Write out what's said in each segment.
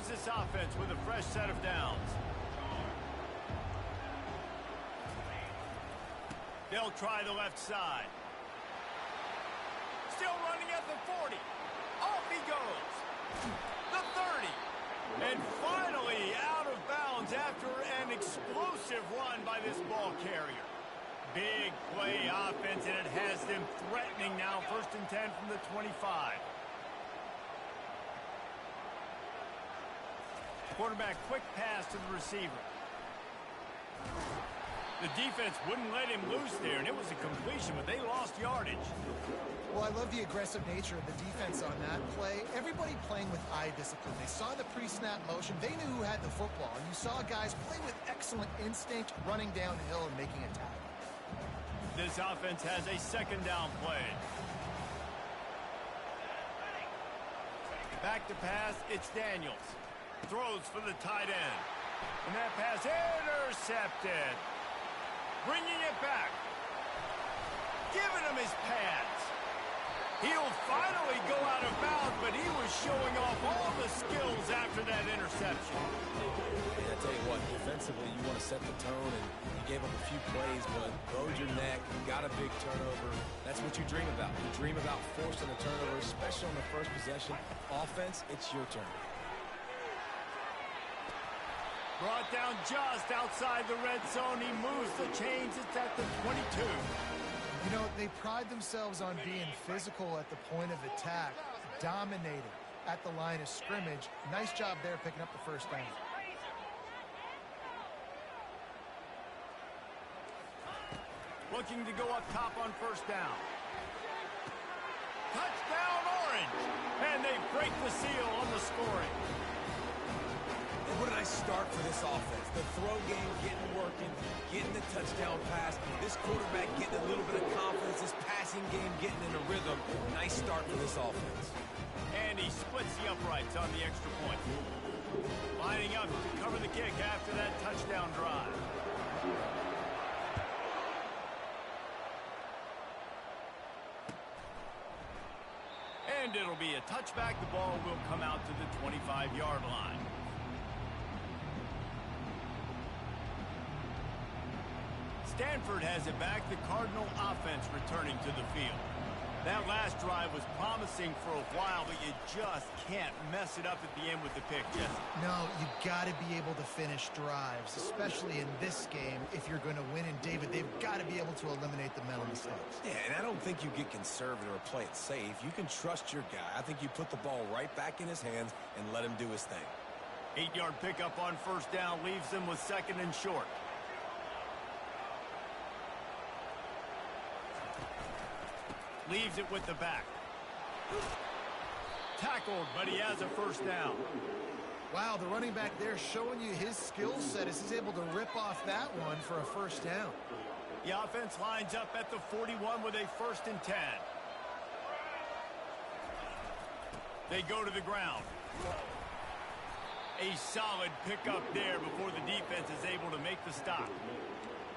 this offense with a fresh set of downs. They'll try the left side. Still running at the 40. Off he goes. The 30. And finally out of bounds after an explosive run by this ball carrier. Big play offense, and it has them threatening now. 1st and 10 from the 25. Quarterback quick pass to the receiver. The defense wouldn't let him loose there, and it was a completion, but they lost yardage. Well, I love the aggressive nature of the defense on that play. Everybody playing with eye discipline. They saw the pre-snap motion. They knew who had the football, and you saw guys play with excellent instinct, running downhill and making a tackle. This offense has a 2nd down play. Back to pass, it's Daniels. Throws for the tight end. And that pass intercepted. Bringing it back. Giving him his pads. He'll finally go out of bounds, but he was showing off all the skills after that interception. Yeah, I tell you what, defensively, you want to set the tone, and you gave up a few plays, but rode your neck, got a big turnover. That's what you dream about. You dream about forcing a turnover, especially on the first possession. Offense, it's your turn. Brought down just outside the red zone. He moves the chains. It's at the 22. You know, they pride themselves on being physical at the point of attack, dominating at the line of scrimmage. Nice job there picking up the 1st down. Looking to go up top on 1st down. Touchdown Orange! And they break the seal on the scoring. What a nice start for this offense. The throw game getting working, getting the touchdown pass. This quarterback getting a little bit of confidence. This passing game getting in a rhythm. Nice start for this offense. And he splits the uprights on the extra point. Lining up to cover the kick after that touchdown drive. And it'll be a touchback. The ball will come out to the 25-yard line. Stanford has it back. The Cardinal offense returning to the field. That last drive was promising for a while, but you just can't mess it up at the end with the pick, Jesse. No, you got to be able to finish drives, especially in this game. If you're going to win, and David, they've got to be able to eliminate the mental mistakes. Yeah, and I don't think you get conservative or play it safe. You can trust your guy. I think you put the ball right back in his hands and let him do his thing. 8-yard pickup on 1st down leaves them with 2nd and short. Leaves it with the back. Tackled, but he has a 1st down. Wow, the running back there showing you his skill set as he's able to rip off that one for a 1st down. The offense lines up at the 41 with a 1st and 10. They go to the ground. A solid pickup there before the defense is able to make the stop.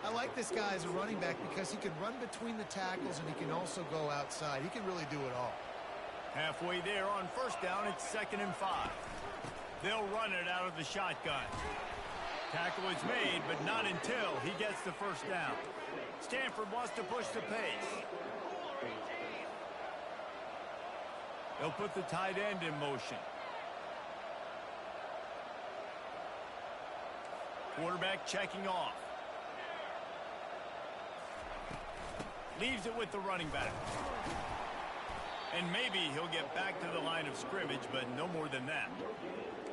I like this guy as a running back because he can run between the tackles and he can also go outside. He can really do it all. Halfway there on 1st down, it's 2nd and 5. They'll run it out of the shotgun. Tackle is made, but not until he gets the 1st down. Stanford wants to push the pace. They'll put the tight end in motion. Quarterback checking off. Leaves it with the running back. And maybe he'll get back to the line of scrimmage, but no more than that.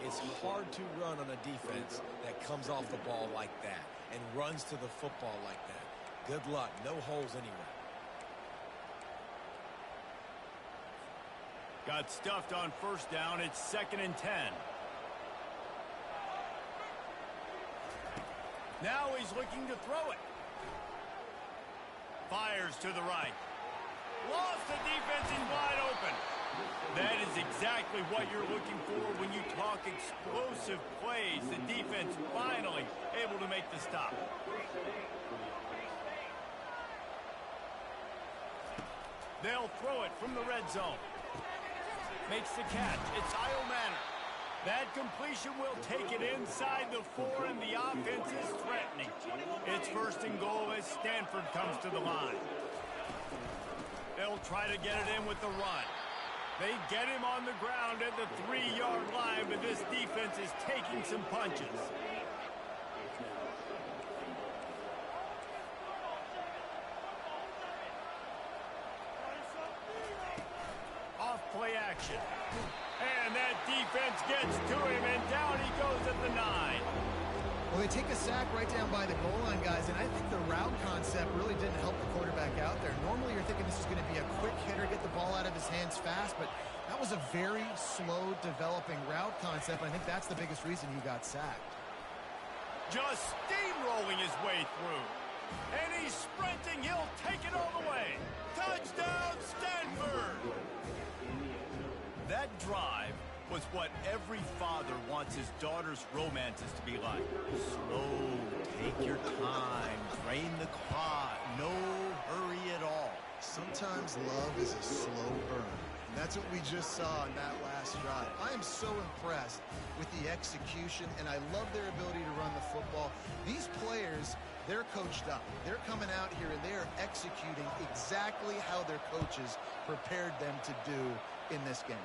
It's hard to run on a defense that comes off the ball like that and runs to the football like that. Good luck. No holes anywhere. Got stuffed on 1st down. It's 2nd and 10. Now he's looking to throw it. Fires to the right. Lost the defense in wide open. That is exactly what you're looking for when you talk explosive plays. The defense finally able to make the stop. They'll throw it from the red zone. Makes the catch. It's Io Manor. That completion will take it inside the 4, and the offense is threatening. It's first and goal as Stanford comes to the line. They'll try to get it in with the run. They get him on the ground at the 3-yard line, but this defense is taking some punches. Off play action. And that defense gets to him, and down he goes at the 9. Well, they take a sack right down by the goal line, guys, and I think the route concept really didn't help the quarterback out there. Normally, you're thinking this is going to be a quick hitter, get the ball out of his hands fast, but that was a very slow developing route concept. I think that's the biggest reason he got sacked. Just steamrolling his way through. And he's sprinting. He'll take it all the way. Touchdown, Stanford! That drive was what every father wants his daughter's romances to be like. Slow, take your time, drain the clock, no hurry at all. Sometimes love is a slow burn. And that's what we just saw in that last drive. I am so impressed with the execution, and I love their ability to run the football. These players, they're coached up. They're coming out here, and they're executing exactly how their coaches prepared them to do in this game.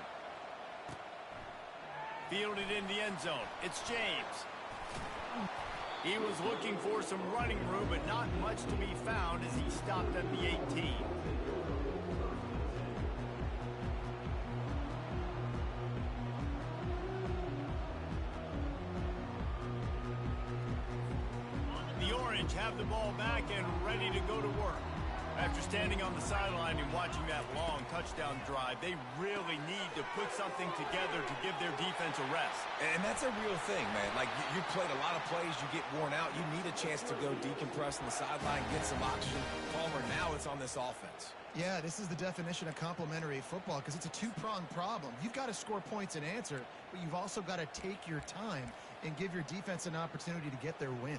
Fielded in the end zone. It's James. He was looking for some running room, but not much to be found as he stopped at the 18. The Orange have the ball back and ready to go to work. After standing on the sideline and watching that long touchdown drive, they really need to put something together to give their defense a rest. And that's a real thing, man. Like, you played a lot of plays, you get worn out. You need a chance to go decompress on the sideline, get some oxygen. Palmer, now it's on this offense. Yeah, this is the definition of complementary football because it's a two-pronged problem. You've got to score points and answer, but you've also got to take your time and give your defense an opportunity to get their win.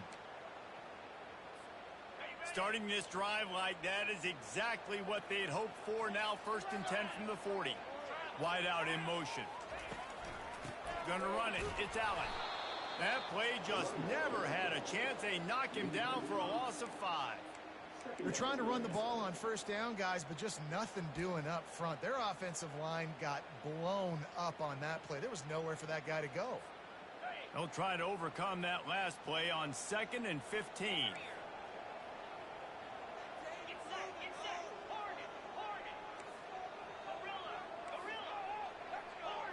Starting this drive like that is exactly what they had hoped for. Now 1st and 10 from the 40. Wide out in motion. Gonna run it. It's Allen. That play just never had a chance. They knock him down for a loss of 5. They're trying to run the ball on 1st down, guys, but just nothing doing up front. Their offensive line got blown up on that play. There was nowhere for that guy to go. They'll try to overcome that last play on 2nd and 15.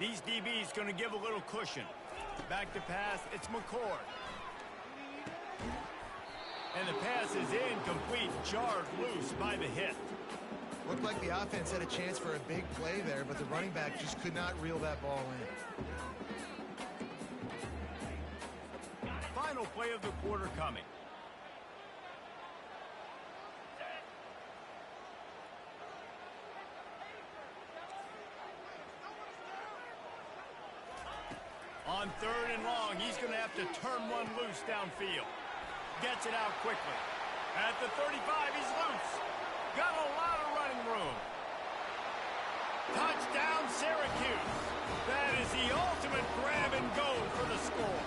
These DBs going to give a little cushion. Back to pass, it's McCord. And the pass is incomplete, jarred loose by the hit. Looked like the offense had a chance for a big play there, but the running back just could not reel that ball in. Final play of the quarter coming. On 3rd and long, he's going to have to turn one loose downfield. Gets it out quickly. At the 35, he's loose. Got a lot of running room. Touchdown, Syracuse. That is the ultimate grab and go for the score.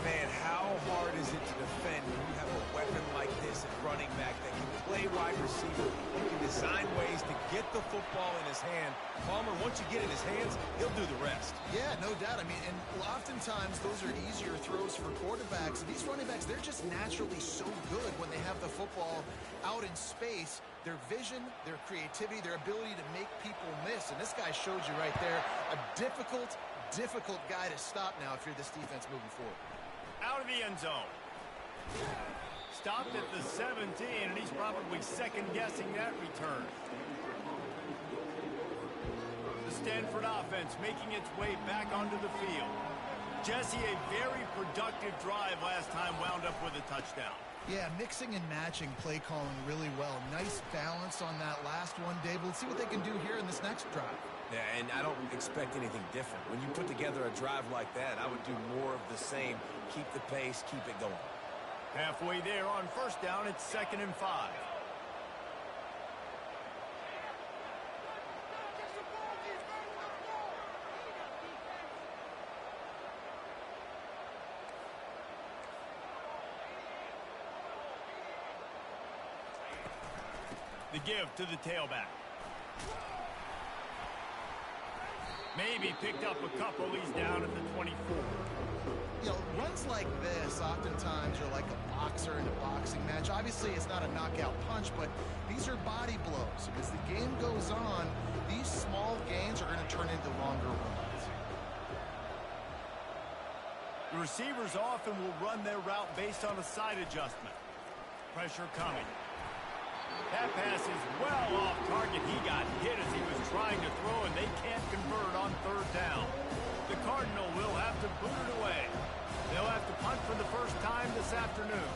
Man, how hard is it to defend when you have a weapon like this at running back that can play wide receiver? He can design ways to get the football in his hand. Palmer, once you get it in his hands, he'll do the rest. Yeah, no doubt. I mean, and oftentimes those are easier throws for quarterbacks. These running backs, they're just naturally so good when they have the football out in space. Their vision, their creativity, their ability to make people miss. And this guy showed you right there a difficult guy to stop now if you're this defense moving forward. Out of the end zone. Stopped at the 17, and he's probably second-guessing that return. The Stanford offense making its way back onto the field. Jesse, a very productive drive last time, wound up with a touchdown. Yeah, mixing and matching play calling really well. Nice balance on that last one, Dave. Let's see what they can do here in this next drive. Yeah, and I don't expect anything different. When you put together a drive like that, I would do more of the same. Keep the pace, keep it going. Halfway there on 1st down, it's 2nd and 5. The give to the tailback. Maybe picked up a couple. He's down at the 24. You know, runs like this oftentimes are like a boxer in a boxing match. Obviously, it's not a knockout punch, but these are body blows. And as the game goes on, these small gains are going to turn into longer runs. The receivers often will run their route based on a side adjustment. Pressure coming. That pass is well off target. He got hit as he was trying to throw, and they can't convert on third down. The Cardinal will have to boot it away. They'll have to punt for the first time this afternoon.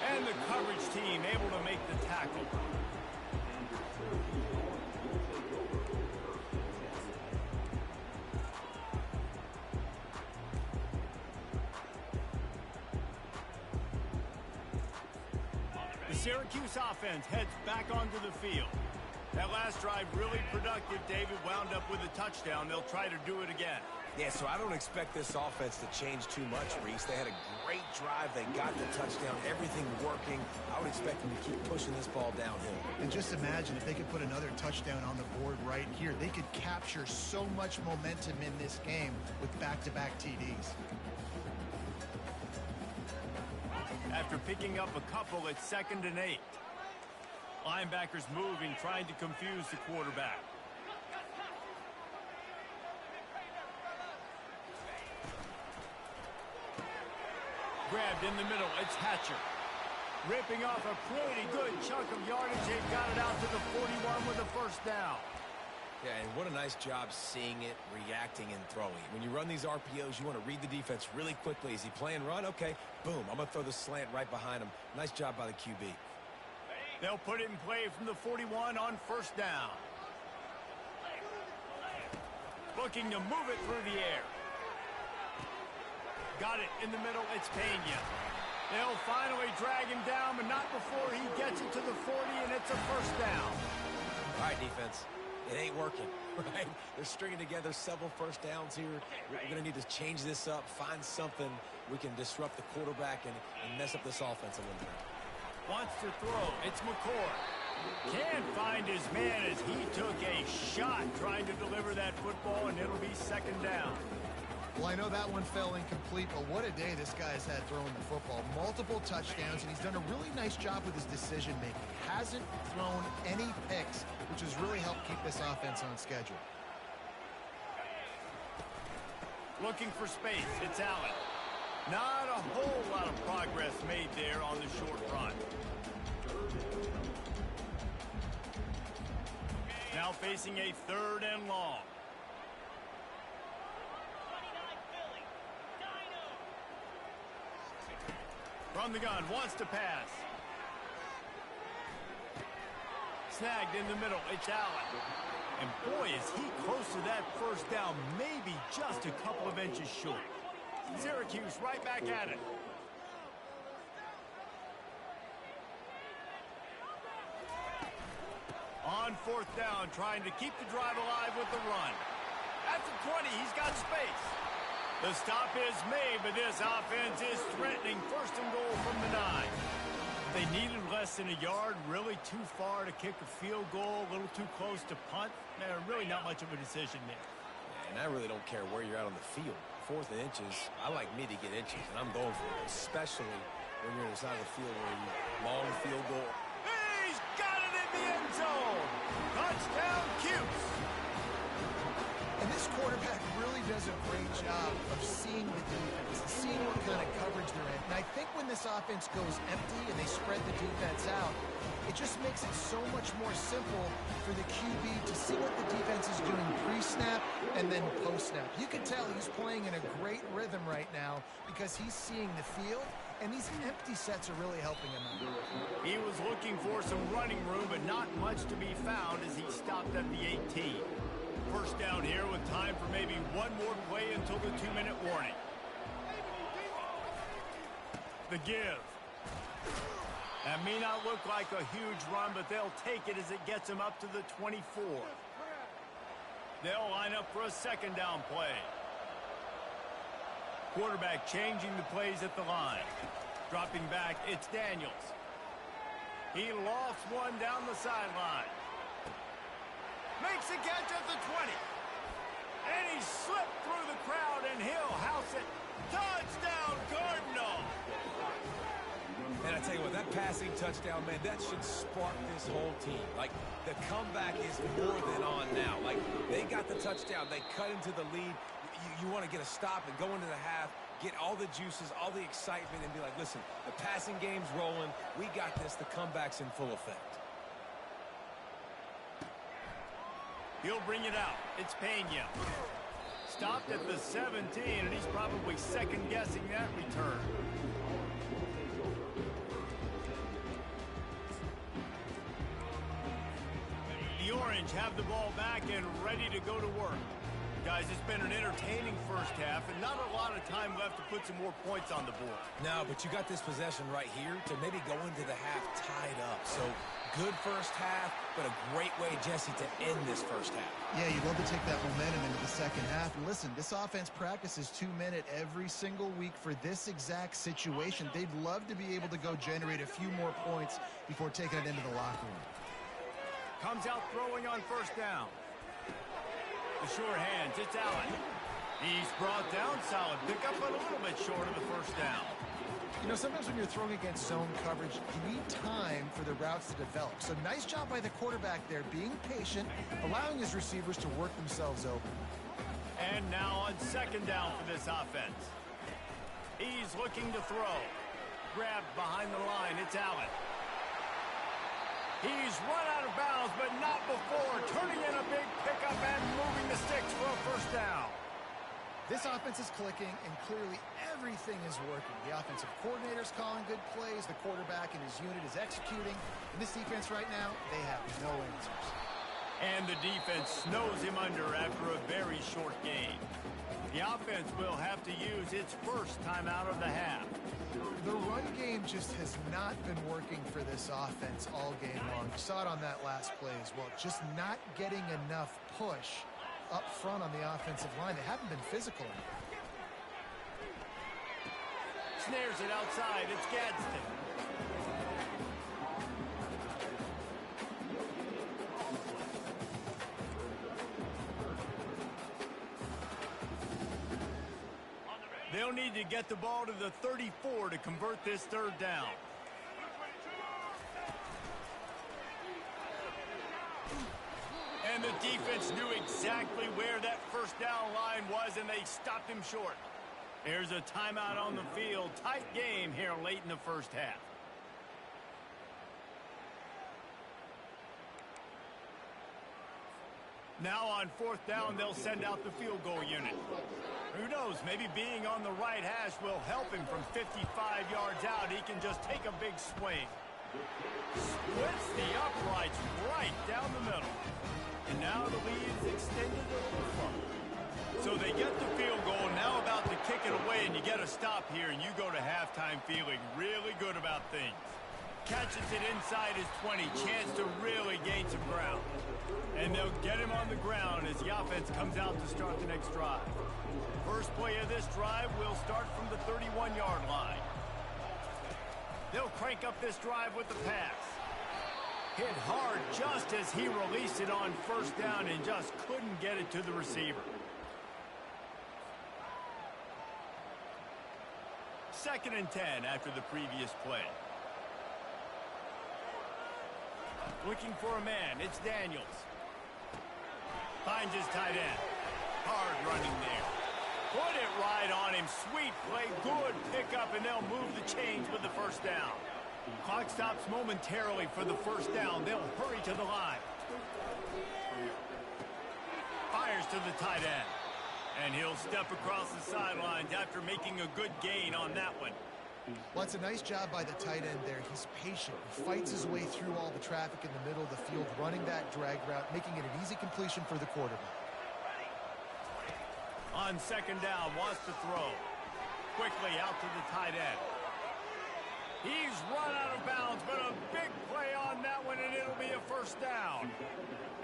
And the coverage team able to make the tackle. The Syracuse offense heads back onto the field. That last drive really productive. David wound up with a touchdown. They'll try to do it again. Yeah, so I don't expect this offense to change too much, Reese. They had a great drive. They got the touchdown. Everything working. I would expect them to keep pushing this ball downhill. And just imagine if they could put another touchdown on the board right here. They could capture so much momentum in this game with back-to-back TDs. After picking up a couple, it's 2nd and 8. Linebackers moving, trying to confuse the quarterback. Grabbed in the middle, it's Hatcher. Ripping off a pretty good chunk of yardage. They've got it out to the 41 with a first down. Yeah, and what a nice job seeing it, reacting, and throwing. When you run these RPOs, you want to read the defense really quickly. Is he playing run? Okay, boom. I'm going to throw the slant right behind him. Nice job by the QB. They'll put it in play from the 41 on first down. Looking to move it through the air. Got it in the middle. It's Pena. They'll finally drag him down, but not before he gets it to the 40, and it's a first down. All right, defense. It ain't working, right? They're stringing together several first downs here. We're going to need to change this up, find something we can disrupt the quarterback and mess up this offense a little bit. Wants to throw. It's McCord. Can't find his man as he took a shot trying to deliver that football, and it'll be 2nd down. Well, I know that one fell incomplete, but what a day this guy's had throwing the football. Multiple touchdowns, and he's done a really nice job with his decision-making. Hasn't thrown any picks, which has really helped keep this offense on schedule. Looking for space. It's Allen. Not a whole lot of progress made there on the short run. Now facing a 3rd and long. From the gun, wants to pass. Snagged in the middle, it's Allen. And boy, is he close to that first down, maybe just a couple of inches short. Syracuse right back at it. On 4th down, trying to keep the drive alive with the run. At the 20, he's got space. The stop is made, but this offense is threatening 1st and goal from the 9. They needed less than a yard, really too far to kick a field goal, a little too close to punt. Really not much of a decision there. And I really don't care where you're out on the field. 4th and inches, I like me to get inches, and I'm going for it, especially when you're inside of the field where you long field goal. He's got it in the end zone. Touchdown, Cuse. And this quarterback really does a great job of seeing the defense, seeing what kind of coverage they're in. And I think when this offense goes empty and they spread the defense out, it just makes it so much more simple for the QB to see what the defense is doing pre-snap and then post-snap. You can tell he's playing in a great rhythm right now because he's seeing the field, and these empty sets are really helping him out. He was looking for some running room, but not much to be found as he stopped at the 18. First down here with time for maybe one more play until the 2-minute warning. The give. That may not look like a huge run, but they'll take it as it gets them up to the 24. They'll line up for a 2nd down play. Quarterback changing the plays at the line. Dropping back, it's Daniels. He lofts one down the sideline. Makes a catch at the 20. And he slipped through the crowd, and he'll house it. Touchdown, Cardinal! And I tell you what, that passing touchdown, man, that should spark this whole team. Like, the comeback is more than on now. Like, they got the touchdown. They cut into the lead. You want to get a stop and go into the half, get all the juices, all the excitement, and be like, listen, the passing game's rolling. We got this. The comeback's in full effect. He'll bring it out. It's Pena. Stopped at the 17, and he's probably second-guessing that return. The Orange have the ball back and ready to go to work. Guys, it's been an entertaining first half, and not a lot of time left to put some more points on the board. No, but you got this possession right here to maybe go into the half tied up. So, good first half, but a great way, Jesse, to end this first half. Yeah, you'd love to take that momentum into the second half. And listen, this offense practices 2-minute every single week for this exact situation. They'd love to be able to go generate a few more points before taking it into the locker room. Comes out throwing on first down. The sure hands, it's Allen. He's brought down, solid pickup, but a little bit short of the first down. You know, sometimes when you're throwing against zone coverage, you need time for the routes to develop. So nice job by the quarterback there, being patient, allowing his receivers to work themselves open. And now on second down for this offense. He's looking to throw. Grabbed behind the line, it's Allen. He's run out of bounds, but not before turning in a big pickup and moving the sticks for a first down. This offense is clicking, and clearly everything is working. The offensive coordinator's calling good plays. The quarterback and his unit is executing. And this defense right now, they have no answers. And the defense snows him under after a very short game. The offense will have to use its first timeout of the half. The run game just has not been working for this offense all game long. You saw it on that last play as well. Just not getting enough push up front on the offensive line. They haven't been physical enough. Snares it outside. It's Gadsden. They'll need to get the ball to the 34 to convert this third down. And the defense knew exactly where that first down line was, and they stopped him short. There's a timeout on the field. Tight game here late in the first half. Now on fourth down, they'll send out the field goal unit. Who knows, maybe being on the right hash will help him from 55 yards out. He can just take a big swing. Splits the uprights right down the middle. And now the lead is extended a little further. So they get the field goal, now about to kick it away, and you get a stop here, and you go to halftime feeling really good about things. Catches it inside his 20, chance to really gain some ground. And they'll get him on the ground as the offense comes out to start the next drive. First play of this drive will start from the 31-yard line. They'll crank up this drive with the pass. Hit hard just as he released it on first down and just couldn't get it to the receiver. Second and 10 after the previous play. Looking for a man, it's Daniels. Finds his tight end. Hard running there. Put it right on him. Sweet play, good pickup, and they'll move the chains with the first down. Clock stops momentarily for the first down. They'll hurry to the line. Fires to the tight end. And he'll step across the sidelines after making a good gain on that one. Well, it's a nice job by the tight end there. He's patient. He fights his way through all the traffic in the middle of the field, running that drag route, making it an easy completion for the quarterback. On second down, wants to throw. Quickly out to the tight end. He's run out of bounds, but a big play on that one, and it'll be a first down.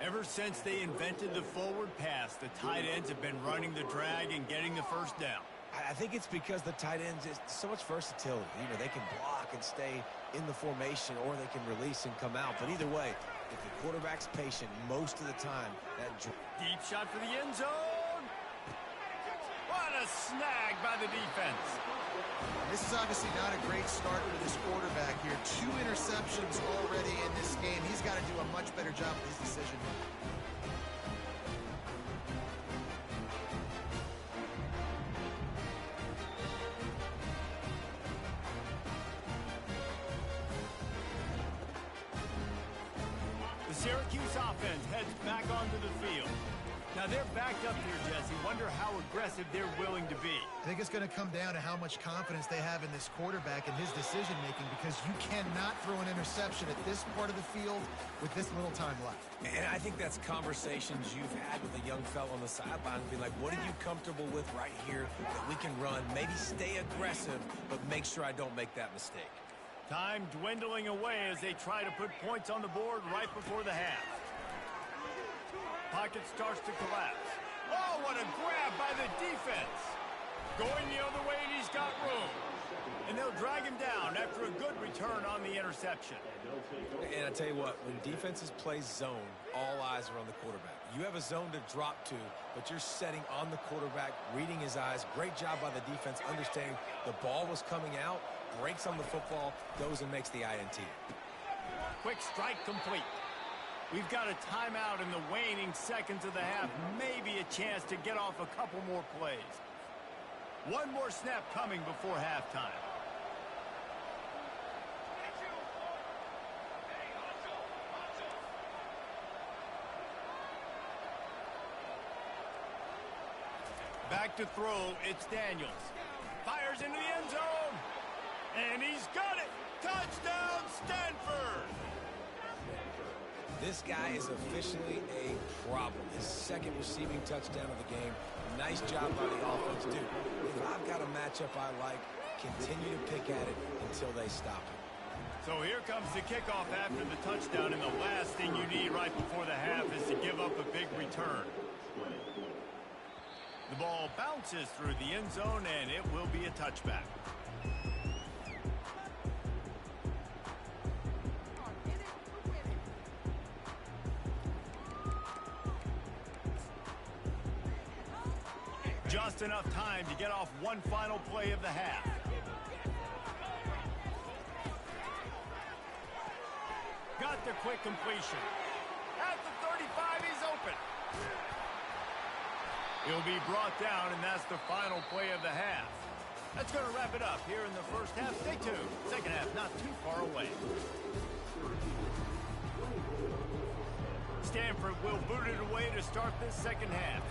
Ever since they invented the forward pass, the tight ends have been running the drag and getting the first down. I think it's because the tight ends is so much versatility. You know, they can block and stay in the formation, or they can release and come out. But either way, if the quarterback's patient most of the time, that deep shot for the end zone. What a snag by the defense. This is obviously not a great start for this quarterback here. 2 interceptions already in this game. He's got to do a much better job with his decision. The Syracuse offense heads back onto the field. Now they're backed up here, Jesse. Wonder how aggressive they're willing to be. I think it's going to come down to how much confidence they have in this quarterback and his decision-making, because you cannot throw an interception at this part of the field with this little time left. And I think that's conversations you've had with a young fellow on the sideline. Be like, what are you comfortable with right here that we can run? Maybe stay aggressive, but make sure I don't make that mistake. Time dwindling away as they try to put points on the board right before the half. Pocket starts to collapse. Oh, what a grab by the defense. Going the other way, and he's got room. And they'll drag him down after a good return on the interception. And I tell you what, when defenses play zone, all eyes are on the quarterback. You have a zone to drop to, but you're setting on the quarterback, reading his eyes. Great job by the defense, understanding the ball was coming out, breaks on the football, goes and makes the INT. Quick strike complete. We've got a timeout in the waning seconds of the half. Maybe a chance to get off a couple more plays. One more snap coming before halftime. Back to throw, it's Daniels. Fires into the end zone. And he's got it. Touchdown, Stanford. This guy is officially a problem. His second receiving touchdown of the game. Nice job by the offense. Dude, if I've got a matchup I like, continue to pick at it until they stop it. So here comes the kickoff after the touchdown, and the last thing you need right before the half is to give up a big return. The ball bounces through the end zone, and it will be a touchback. Just enough time to get off one final play of the half. Got the quick completion. At the 35, he's open. He'll be brought down, and that's the final play of the half. That's going to wrap it up here in the first half. Stay tuned. Second half not too far away. Stanford will boot it away to start this second half.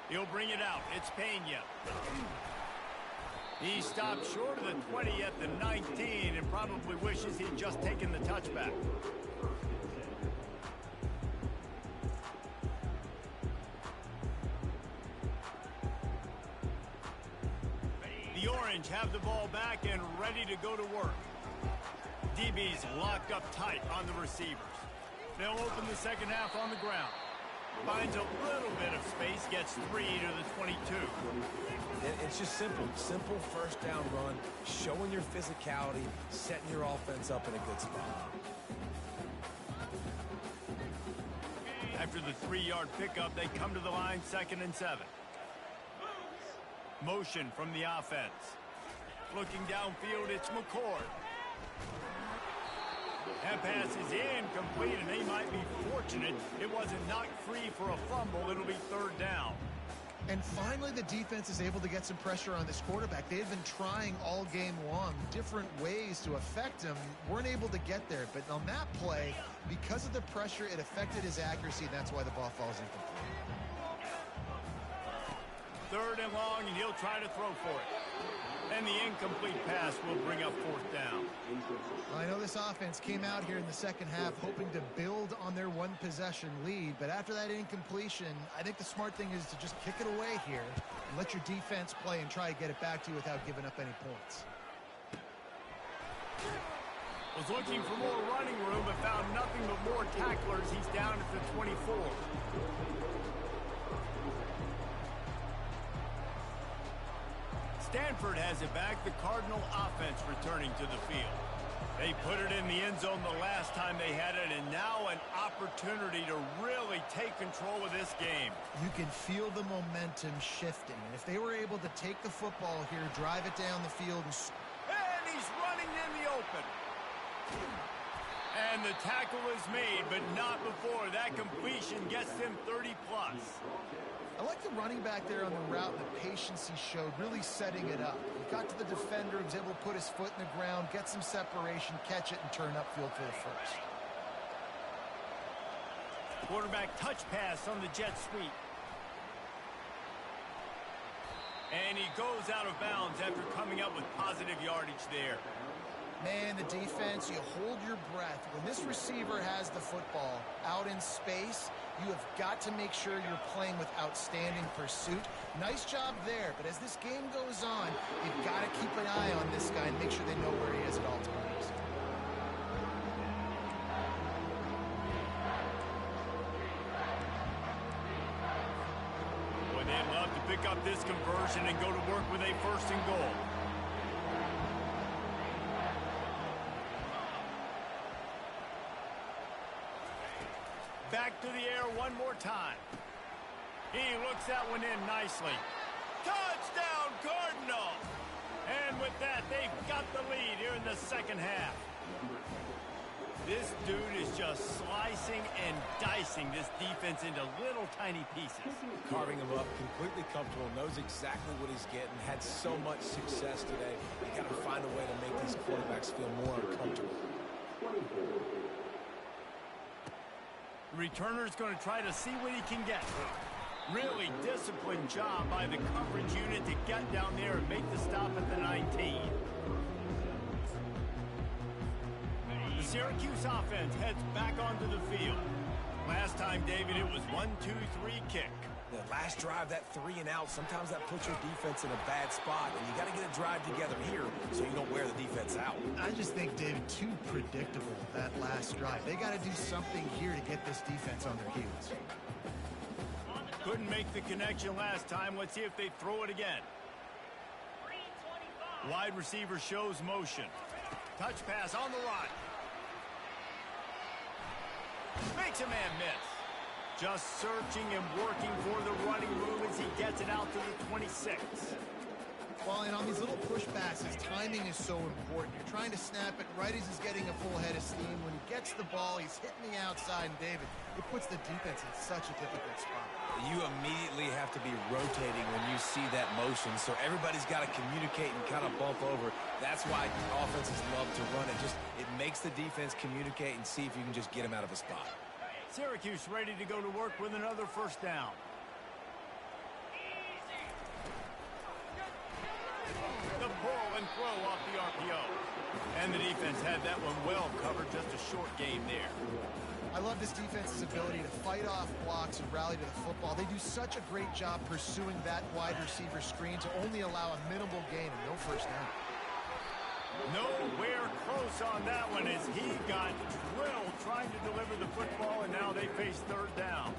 He'll bring it out. It's Pena. He stopped short of the 20 at the 19 and probably wishes he'd just taken the touchback. The Orange have the ball back and ready to go to work. DB's locked up tight on the receivers. They'll open the second half on the ground. Finds a little bit of space, gets 3 to the 22. It's just simple. Simple first down run, showing your physicality, setting your offense up in a good spot. After the 3-yard pickup, they come to the line 2nd and 7. Motion from the offense. Looking downfield, it's McCord. That pass is incomplete, and they might be fortunate it wasn't knocked free for a fumble. It'll be 3rd down. And finally, the defense is able to get some pressure on this quarterback. They've been trying all game long different ways to affect him. Weren't able to get there. But on that play, because of the pressure, it affected his accuracy, and that's why the ball falls incomplete. 3rd and long, and he'll try to throw for it. And the incomplete pass will bring up 4th down. Well, I know this offense came out here in the second half hoping to build on their one-possession lead, but after that incompletion, I think the smart thing is to just kick it away here and let your defense play and try to get it back to you without giving up any points. Was looking for more running room, but found nothing but more tacklers. He's down at the 24. Stanford has it back. The Cardinal offense returning to the field. They put it in the end zone the last time they had it, and now an opportunity to really take control of this game. You can feel the momentum shifting. And if they were able to take the football here, drive it down the field, and he's running in the open. And the tackle is made, but not before that completion gets them 30-plus. I like the running back there on the route and the patience he showed, really setting it up. He got to the defender, was able to put his foot in the ground, get some separation, catch it, and turn upfield for the first. Quarterback touch pass on the jet sweep. And he goes out of bounds after coming up with positive yardage there. Man, the defense, you hold your breath. When this receiver has the football out in space, you have got to make sure you're playing with outstanding pursuit. Nice job there, but as this game goes on, you've got to keep an eye on this guy and make sure they know where he is at all times. Boy, they'd love to pick up this conversion and go to work with a first and goal. Back to the air one more time. He looks that one in nicely. Touchdown, Cardinal! And with that, they've got the lead here in the second half. This dude is just slicing and dicing this defense into little tiny pieces. Carving him up, completely comfortable, knows exactly what he's getting, had so much success today. You got to find a way to make these quarterbacks feel more uncomfortable. The returner's going to try to see what he can get. Really disciplined job by the coverage unit to get down there and make the stop at the 19. The Syracuse offense heads back onto the field. Last time, David, it was 1-2-3 kick. The last drive, that 3 and out, sometimes that puts your defense in a bad spot, and you got to get a drive together here so you don't wear the defense out. I just think, David, too predictable, that last drive. They got to do something here to get this defense on their heels. Couldn't make the connection last time. Let's see if they throw it again. Wide receiver shows motion. Touch pass on the run. Makes a man miss. Just searching and working for the running room as he gets it out to the 26. Well, and on these little push passes, timing is so important. You're trying to snap it right as he's getting a full head of steam. When he gets the ball, he's hitting the outside, and David, it puts the defense in such a difficult spot. You immediately have to be rotating when you see that motion, so everybody's got to communicate and kind of bump over. That's why offenses love to run it. It makes the defense communicate and see if you can just get him out of a spot. Syracuse ready to go to work with another first down. The pull and throw off the RPO. And the defense had that one well covered. Just a short game there. I love this defense's ability to fight off blocks and rally to the football. They do such a great job pursuing that wide receiver screen to only allow a minimal gain and no first down. Nowhere close on that one as he got drilled trying to deliver the football, and now they face third down.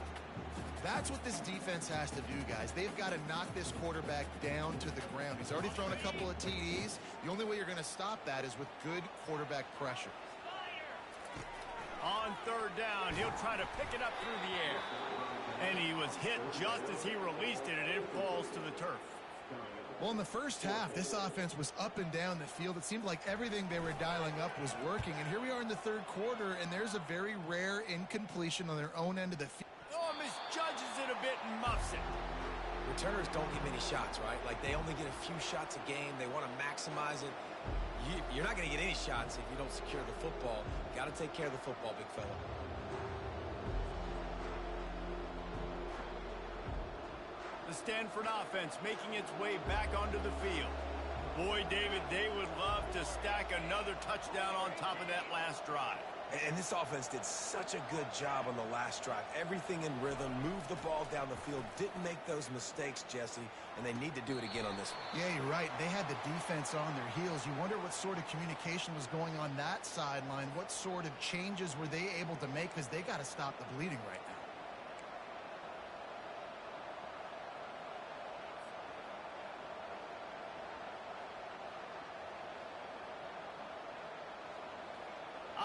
That's what this defense has to do, guys. They've got to knock this quarterback down to the ground. He's already thrown a couple of TDs. The only way you're going to stop that is with good quarterback pressure. On third down, he'll try to pick it up through the air. And he was hit just as he released it, and it falls to the turf. Well, in the first half, this offense was up and down the field. It seemed like everything they were dialing up was working. And here we are in the third quarter, and there's a very rare incompletion on their own end of the field. Oh, misjudges it a bit and muffs it. Returners don't get many shots, right? Like, they only get a few shots a game. They want to maximize it. You're not going to get any shots if you don't secure the football. Got to take care of the football, big fella. The Stanford offense making its way back onto the field. Boy, David, they would love to stack another touchdown on top of that last drive. And this offense did such a good job on the last drive. Everything in rhythm, moved the ball down the field, didn't make those mistakes, Jesse, and they need to do it again on this one. Yeah, you're right. They had the defense on their heels. You wonder what sort of communication was going on that sideline. What sort of changes were they able to make, because they got to stop the bleeding right now.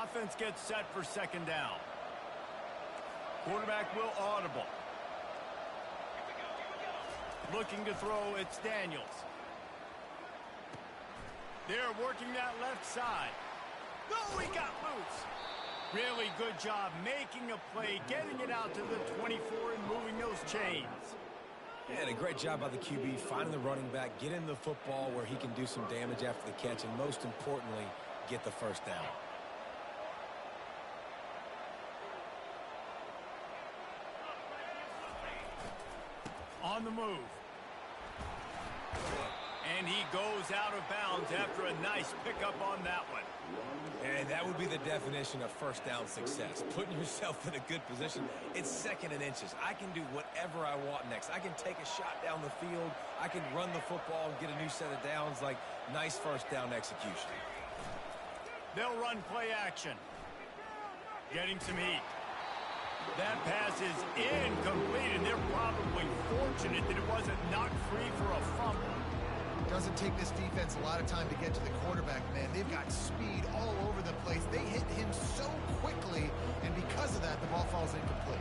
Offense gets set for second down. Quarterback will audible. Looking to throw, it's Daniels. They're working that left side. No, he got loose. Really good job making a play, getting it out to the 24 and moving those chains. Yeah, and a great job by the QB, finding the running back, getting the football where he can do some damage after the catch, and most importantly, get the first down. On the move. And he goes out of bounds after a nice pickup on that one. And that would be the definition of first down success. Putting yourself in a good position. It's second and inches. I can do whatever I want next. I can take a shot down the field. I can run the football and get a new set of downs. Like, nice first down execution. They'll run play action. Getting some heat. That pass is incomplete, and they're probably fortunate that it wasn't knocked free for a fumble. Doesn't take this defense a lot of time to get to the quarterback, man. They've got speed all over the place. They hit him so quickly, and because of that, the ball falls incomplete.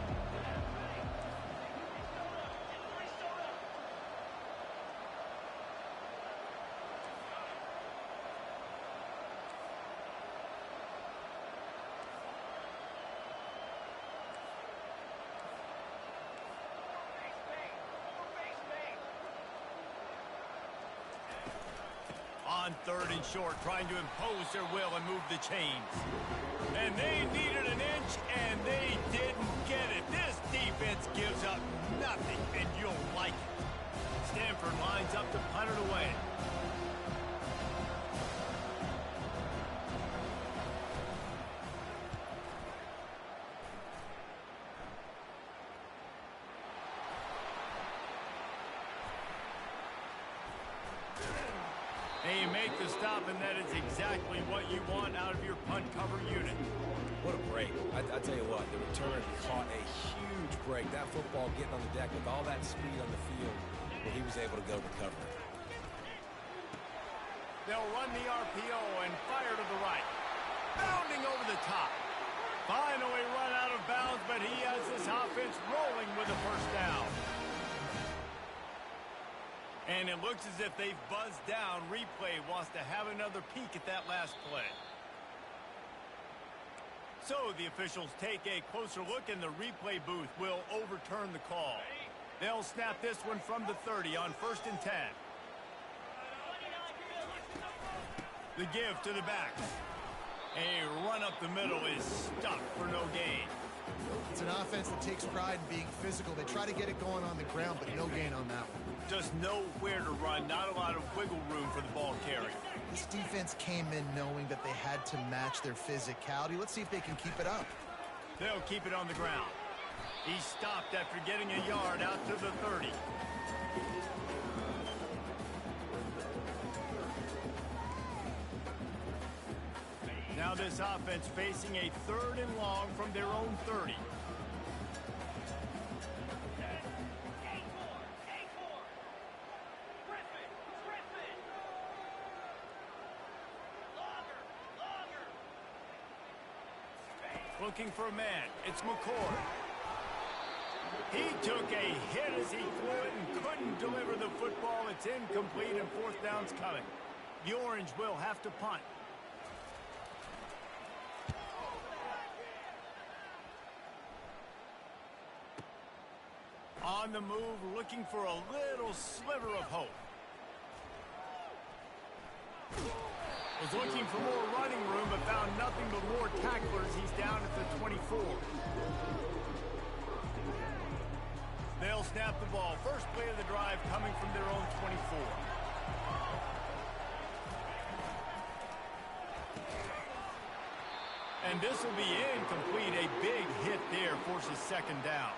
On third and short, trying to impose their will and move the chains. And they needed an inch, and they didn't get it. This defense gives up nothing, and you'll like it. Stanford lines up to punt it away. They make the stop, and that is exactly what you want out of your punt cover unit. What a break. I tell you what, the return caught a huge break. That football getting on the deck with all that speed on the field, where he was able to go recover it. They'll run the RPO and fire to the right. Bounding over the top. Finally run out of bounds, but he has this offense rolling with a first down. And it looks as if they've buzzed down. Replay wants to have another peek at that last play. So the officials take a closer look, and the replay booth will overturn the call. They'll snap this one from the 30 on 1st and 10. The give to the back. A run up the middle is stuck for no gain. It's an offense that takes pride in being physical. They try to get it going on the ground, but no gain on that one. Just nowhere to run, not a lot of wiggle room for the ball carrier. This defense came in knowing that they had to match their physicality. Let's see if they can keep it up. They'll keep it on the ground. He stopped after getting a yard out to the 30. Now this offense facing a 3rd and long from their own 30. Looking for a man. It's McCord. He took a hit as he threw it and couldn't deliver the football. It's incomplete, and 4th down's coming. The Orange will have to punt. On the move, looking for a little sliver of hope. Was looking for more running room, but found nothing but more tacklers. He's down at the 24. They'll snap the ball. First play of the drive coming from their own 24. And this will be incomplete. A big hit there forces second down.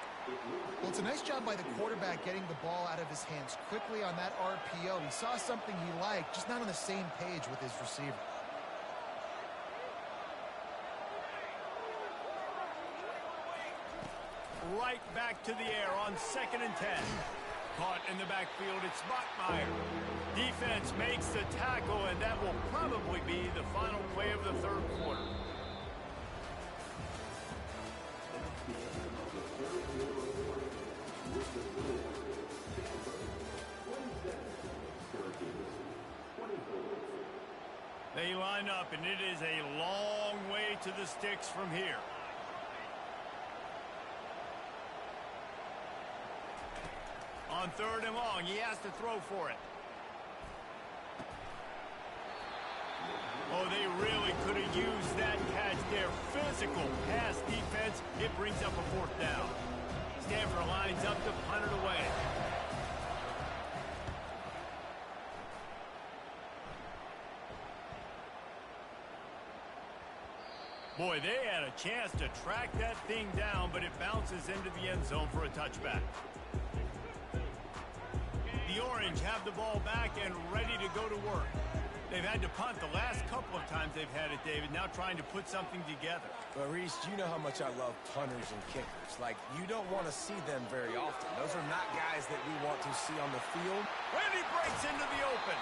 Well, it's a nice job by the quarterback getting the ball out of his hands quickly on that RPO. He saw something he liked, just not on the same page with his receiver. Right back to the air on 2nd and 10. Caught in the backfield, it's Bachmeier. Defense makes the tackle, and that will probably be the final play of the third quarter. They line up, and it is a long way to the sticks from here. On 3rd and long, he has to throw for it. Oh, they really could have used that catch there. Physical pass defense. It brings up a 4th down. Stanford lines up to punt it away. Boy, they had a chance to track that thing down, but it bounces into the end zone for a touchback. The Orange have the ball back and ready to go to work. They've had to punt the last couple of times they've had it, David, now trying to put something together. But, Reese, you know how much I love punters and kickers. Like, you don't want to see them very often. Those are not guys that we want to see on the field. And he breaks into the open.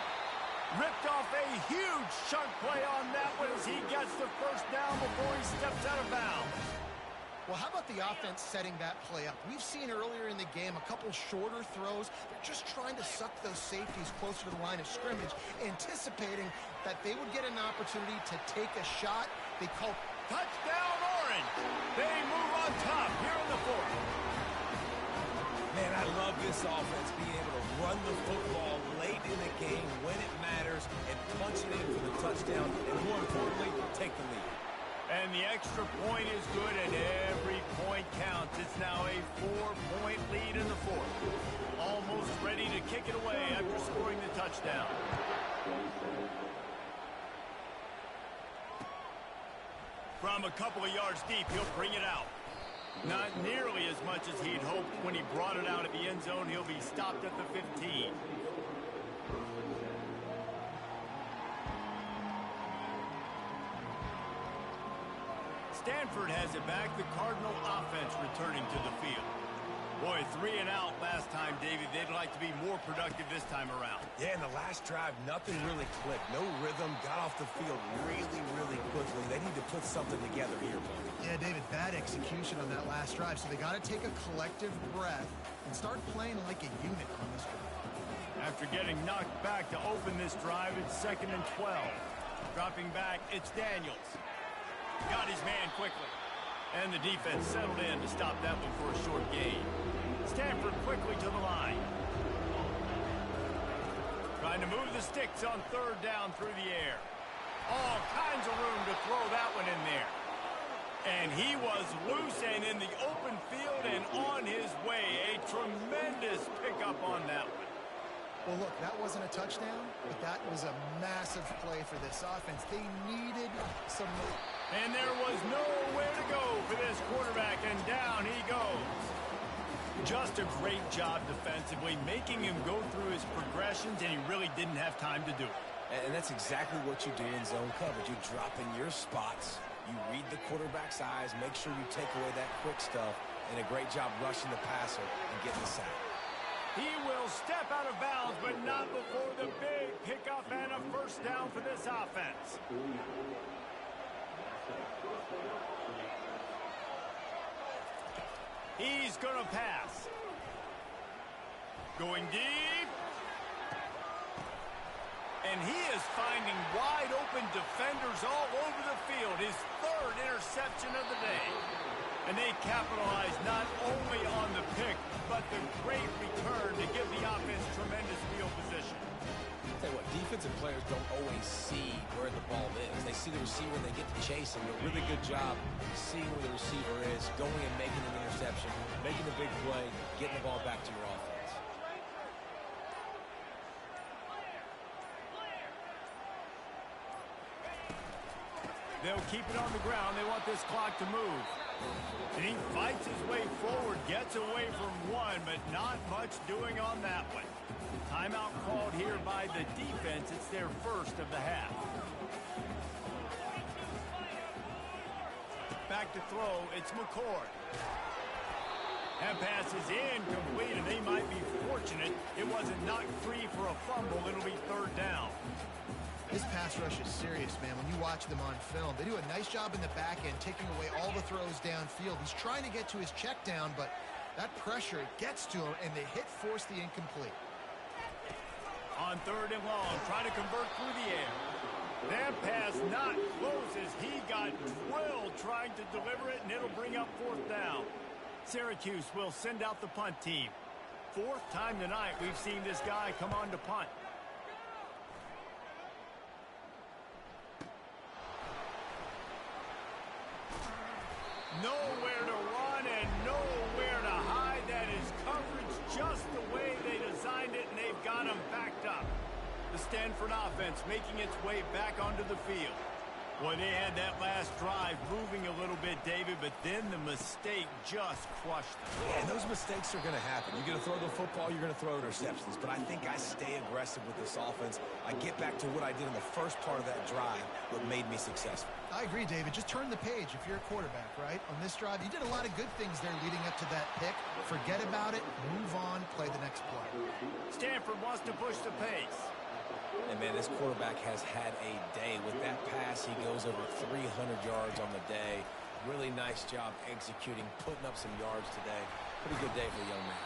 Ripped off a huge chunk play on that one as he gets the first down before he steps out of bounds. Well, how about the offense setting that play up? We've seen earlier in the game a couple shorter throws. They're just trying to suck those safeties closer to the line of scrimmage, anticipating that they would get an opportunity to take a shot. They call touchdown Orange. They move on top here in the 4th. Man, I love this offense being able to run the football late in the game when it matters and punch it in for the touchdown and, more importantly, take the lead. And the extra point is good, and every point counts. It's now a 4-point lead in the 4th. Almost ready to kick it away after scoring the touchdown. From a couple of yards deep, he'll bring it out. Not nearly as much as he'd hoped when he brought it out of the end zone. He'll be stopped at the 15. Stanford has it back. The Cardinal offense returning to the field. Boy, 3 and out last time, David. They'd like to be more productive this time around. Yeah, in the last drive, nothing really clicked. No rhythm. Got off the field really, really quickly. They need to put something together here, buddy. Yeah, David, bad execution on that last drive. So they got to take a collective breath and start playing like a unit on this one. After getting knocked back to open this drive, it's 2nd and 12. Dropping back, it's Daniels. Got his man quickly. And the defense settled in to stop that one for a short gain. Stanford quickly to the line. Trying to move the sticks on 3rd down through the air. All kinds of room to throw that one in there. And he was loose and in the open field and on his way. A tremendous pickup on that one. Well, look, that wasn't a touchdown, but that was a massive play for this offense. They needed some... And there was nowhere to go for this quarterback, and down he goes. Just a great job defensively, making him go through his progressions, and he really didn't have time to do it. And that's exactly what you do in zone coverage. You drop in your spots, you read the quarterback's eyes, make sure you take away that quick stuff, and a great job rushing the passer and getting the sack. He will step out of bounds, but not before the big pickup and a first down for this offense. He's going to pass. Going deep. And he is finding wide open defenders all over the field. His 3rd interception of the day. And they capitalize not only on the pick, but the great return to give the offense tremendous field position. I'll tell you what, defensive players don't always see where the ball is. They see the receiver and they get to chase him. A really good job seeing where the receiver is, going and making an interception, making a big play, getting the ball back to your offense. They'll keep it on the ground. They want this clock to move. And he fights his way forward, gets away from one, but not much doing on that one. Timeout called here by the defense. It's their first of the half. Back to throw, it's McCord. That pass is incomplete, and they might be fortunate it wasn't knocked free for a fumble. It'll be third down. This pass rush is serious, man. When you watch them on film, they do a nice job in the back end, taking away all the throws downfield. He's trying to get to his check down, but that pressure gets to him, and the hit forced the incomplete. On third and long, trying to convert through the air. That pass not close as he got drilled trying to deliver it, and it'll bring up fourth down. Syracuse will send out the punt team. Fourth time tonight we've seen this guy come on to punt. Nowhere to run and nowhere to hide. That is coverage just the way they designed it, and they've got him backed up. The Stanford offense making its way back onto the field. Well, they had that last drive moving a little bit, David, but then the mistake just crushed them. Yeah, and those mistakes are going to happen. You're going to throw the football, you're going to throw interceptions. But I think I stay aggressive with this offense. I get back to what I did in the first part of that drive, what made me successful. I agree, David. Just turn the page if you're a quarterback, right? On this drive, you did a lot of good things there leading up to that pick. Forget about it, move on, play the next play. Stanford wants to push the pace. And, man, this quarterback has had a day. With that pass, he goes over 300 yards on the day. Really nice job executing, putting up some yards today. Pretty good day for a young man.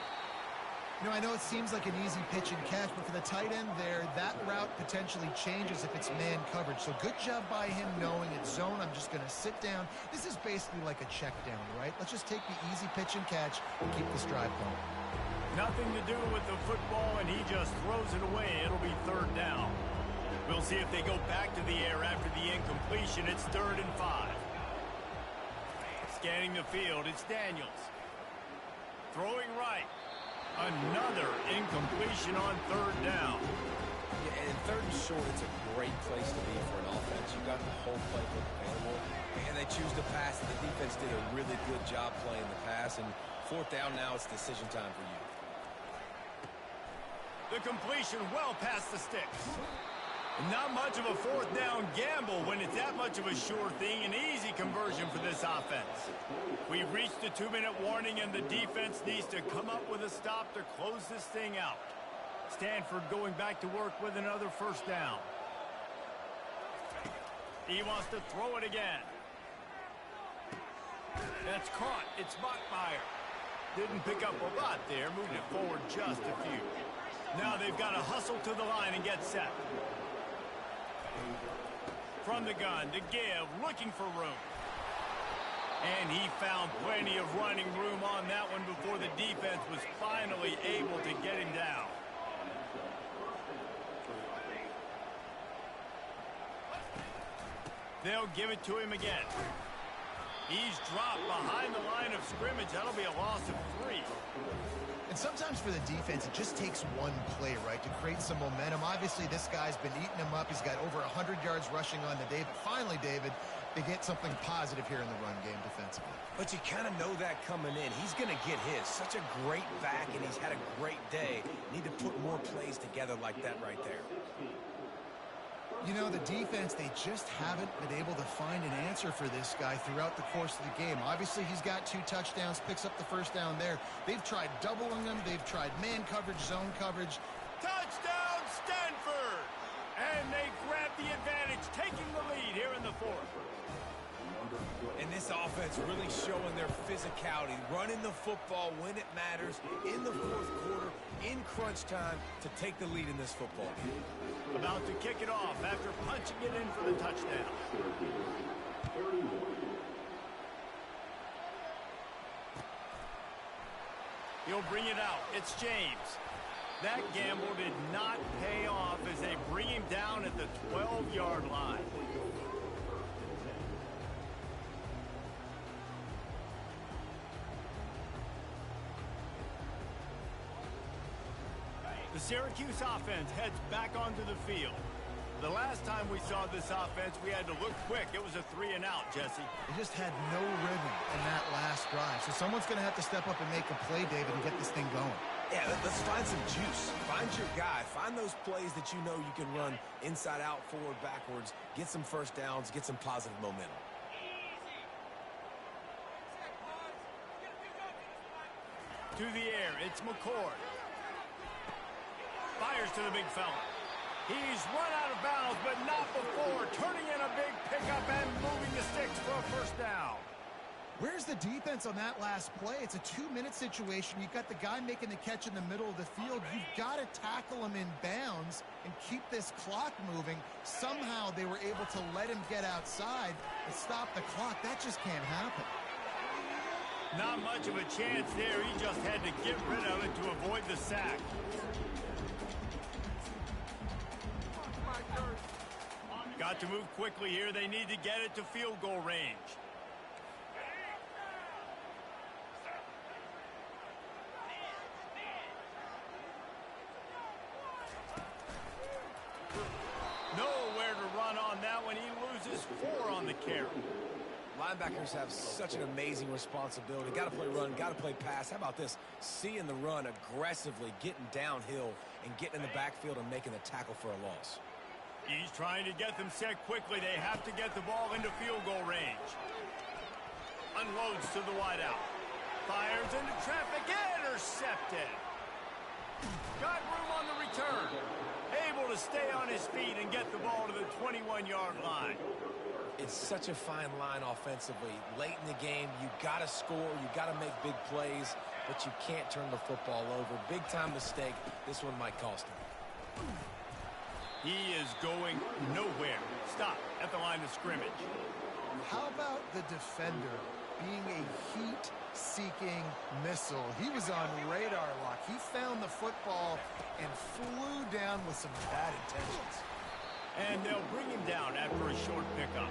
You know, I know it seems like an easy pitch and catch, but for the tight end there, that route potentially changes if it's man coverage. So good job by him knowing it's zone. I'm just going to sit down. This is basically like a check down, right? Let's just take the easy pitch and catch and keep this drive going. Nothing to do with the football, and he just throws it away. It'll be third down. We'll see if they go back to the air after the incompletion. It's 3rd and 5. Scanning the field, it's Daniels. Throwing right. Another incompletion on 3rd down. Yeah, and 3rd and short, it's a great place to be for an offense. You've got the whole playbook available, and they choose to pass. The defense did a really good job playing the pass, and 4th down now, it's decision time for you. The completion well past the sticks. Not much of a 4th down gamble when it's that much of a sure thing. An easy conversion for this offense. We've reached the 2-minute warning, and the defense needs to come up with a stop to close this thing out. Stanford going back to work with another 1st down. He wants to throw it again. That's caught. It's Bachmeier. Didn't pick up a lot there. Moved it forward just a few. Now they've got to hustle to the line and get set. From the gun to give, looking for room. And he found plenty of running room on that one before the defense was finally able to get him down. They'll give it to him again. He's dropped behind the line of scrimmage. That'll be a loss of 3. And sometimes for the defense, it just takes one play, right, to create some momentum. Obviously, this guy's been eating him up. He's got over 100 yards rushing on the day. But finally, David, they get something positive here in the run game defensively. But you kind of know that coming in. He's going to get his. Such a great back, and he's had a great day. Need to put more plays together like that right there. You know, the defense, they just haven't been able to find an answer for this guy throughout the course of the game. Obviously, he's got 2 touchdowns, picks up the 1st down there. They've tried doubling him. They've tried man coverage, zone coverage. Touchdown, Stanford! And they grab the advantage, taking the lead here in the 4th. And this offense really showing their physicality, running the football when it matters, in the 4th quarter, in crunch time, to take the lead in this football game. About to kick it off after punching it in for the touchdown. He'll bring it out. It's James. That gamble did not pay off as they bring him down at the 12-yard line. The Syracuse offense heads back onto the field. the last time we saw this offense, we had to look quick. It was a 3-and-out, Jesse. They just had no rhythm in that last drive. So someone's going to have to step up and make a play, David, and get this thing going. Yeah, let's find some juice. Find your guy. Find those plays that you know you can run inside out, forward, backwards. Get some first downs. Get some positive momentum. To the air, it's McCord. Fires to the big fella. He's run out of bounds, but not before turning in a big pickup and moving the sticks for a first down. Where's the defense on that last play? It's a 2-minute situation. You've got the guy making the catch in the middle of the field. You've got to tackle him in bounds and keep this clock moving. Somehow they were able to let him get outside and stop the clock. That just can't happen. Not much of a chance there. He just had to get rid of it to avoid the sack. Got to move quickly here. They need to get it to field goal range. Nowhere to run on that one. He loses 4 on the carry. Linebackers have such an amazing responsibility. Got to play run, got to play pass. How about this? Seeing the run aggressively, getting downhill, and getting in the backfield and making the tackle for a loss. He's trying to get them set quickly. They have to get the ball into field goal range. Unloads to the wideout. Fires into traffic. Intercepted. Got room on the return. Able to stay on his feet and get the ball to the 21-yard line. It's such a fine line offensively. Late in the game, you got to score, you got to make big plays, but you can't turn the football over. Big-time mistake. This one might cost him. He is going nowhere. Stop at the line of scrimmage. How about the defender being a heat-seeking missile? He was on radar lock. He found the football and flew down with some bad intentions. And they'll bring him down after a short pickup.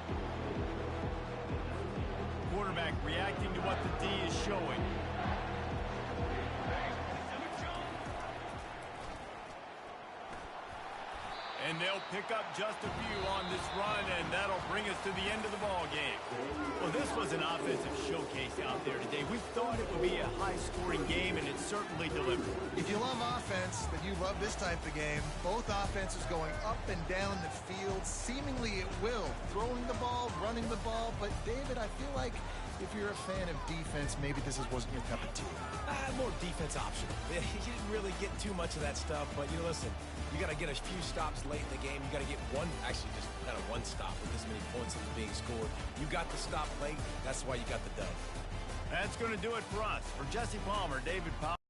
Quarterback reacting to what the D is showing. And they'll pick up just a few on this run, and that'll bring us to the end of the ball game. Well, this was an offensive showcase out there today. We thought it would be a high-scoring game, and it certainly delivered. If you love offense, then you love this type of game. Both offenses going up and down the field, seemingly at will. Throwing the ball, running the ball. But, David, I feel like if you're a fan of defense, maybe this wasn't your cup of tea. More defense optional. You didn't really get too much of that stuff, but, you know, listen, you got to get a few stops late in the game. You got to get one, actually just kind of one stop with this many points that was being scored. You got the stop late. That's why you got the dub. That's going to do it for us. For Jesse Palmer, David Powell.